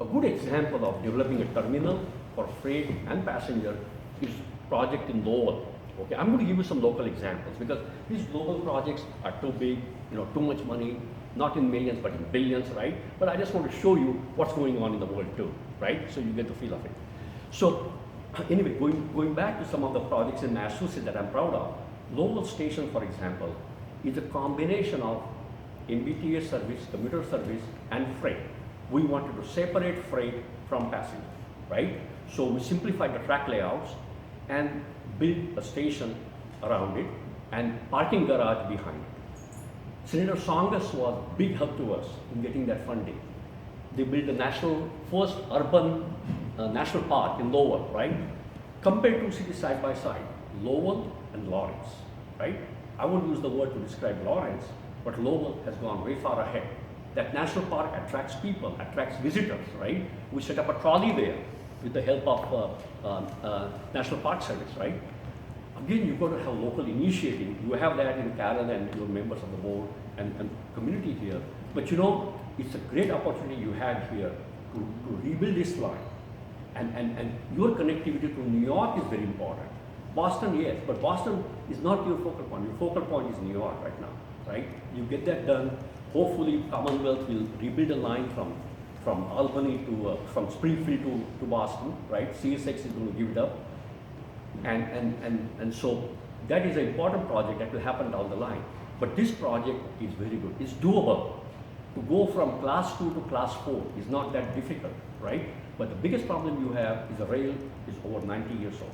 a good example of developing a terminal for freight and passenger is project in Lowell. Okay, I'm going to give you some local examples because these global projects are too big, too much money, not in millions but in billions, right? But I just want to show you what's going on in the world too, right? So you get the feel of it. So anyway, going back to some of the projects in Massachusetts that I'm proud of, Lowell Station, for example, is a combination of MBTA service, commuter service, and freight. We wanted to separate freight from passenger, right? So we simplified the track layouts and built a station around it and parking garage behind it. Senator Tsongas was a big help to us in getting that funding. They built the first urban national park in Lowell, right? Compared two cities side by side, Lowell and Lawrence, right? I won't use the word to describe Lawrence, but Lowell has gone way far ahead. That national park attracts people, attracts visitors, right? We set up a trolley there with the help of National Park Service, right? Again, you've got to have local initiative. You have that in Karen and your members of the board and community here. But it's a great opportunity you had here to rebuild this line. And your connectivity to New York is very important. Boston, yes, but Boston is not your focal point. Your focal point is New York right now, right? You get that done. Hopefully, Commonwealth will rebuild a line from Albany from Springfield to Boston, right? CSX is going to give it up. And so that is an important project that will happen down the line. But this project is very good. It's doable. To go from class 2 to class 4 is not that difficult, right? But the biggest problem you have is the rail is over 90 years old.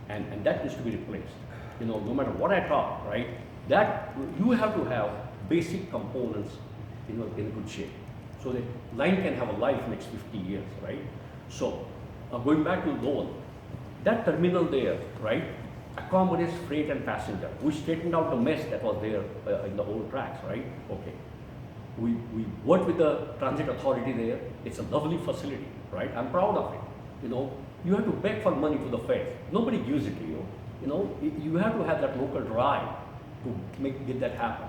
And that needs to be replaced. No matter what I talk, right? That you have to have basic components in a good shape. So the line can have a life next 50 years, right? So going back to Lowell, that terminal there, right, accommodates freight and passenger. We straightened out the mess that was there in the old tracks, right? Okay. We worked with the transit authority there. It's a lovely facility, right? I'm proud of it. You have to beg for money to the feds. Nobody gives it to you. You have to have that local drive to get that happen.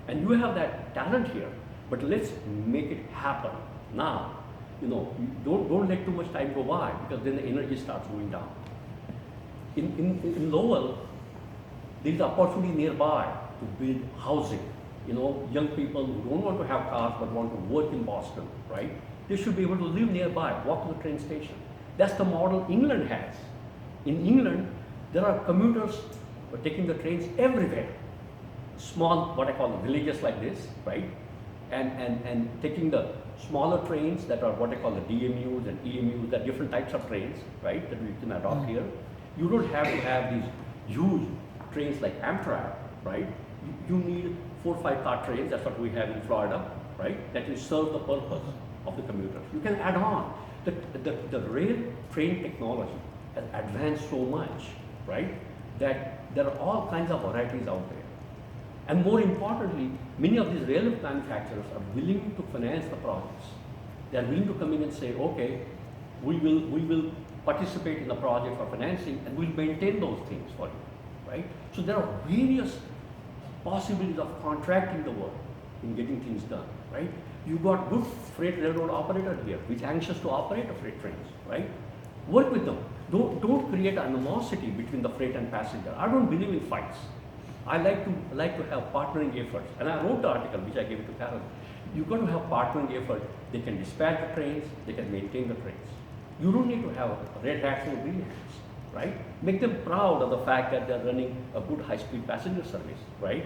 And you have that talent here. But let's make it happen now. Don't let too much time go by because then the energy starts going down. In Lowell, there is opportunity nearby to build housing. Young people who don't want to have cars but want to work in Boston, right? They should be able to live nearby, walk to the train station. That's the model England has. In England, there are commuters who are taking the trains everywhere. Small, what I call the villages like this, right? And taking the smaller trains that are what I call the DMUs and EMUs, there are different types of trains, right, that we can adopt here. You don't have to have these huge trains like Amtrak, right? You need 4 or 5 car trains, that's what we have in Florida, right? That will serve the purpose of the commuters. You can add on. The rail train technology has advanced so much, right, that there are all kinds of varieties out there. And more importantly, many of these rail manufacturers are willing to finance the projects. They are willing to come in and say, okay, we will participate in the project for financing and we'll maintain those things for you, right? So there are various possibilities of contracting the work in getting things done, right? You've got good freight railroad operator here, which are anxious to operate the freight trains, right? Work with them. Don't create animosity between the freight and passenger. I don't believe in fights. I like to have partnering efforts. And I wrote the article, which I gave it to Carol. You've got to have partnering effort. They can dispatch the trains, they can maintain the trains. You don't need to have red hats and green hats, right? Make them proud of the fact that they're running a good high-speed passenger service, right?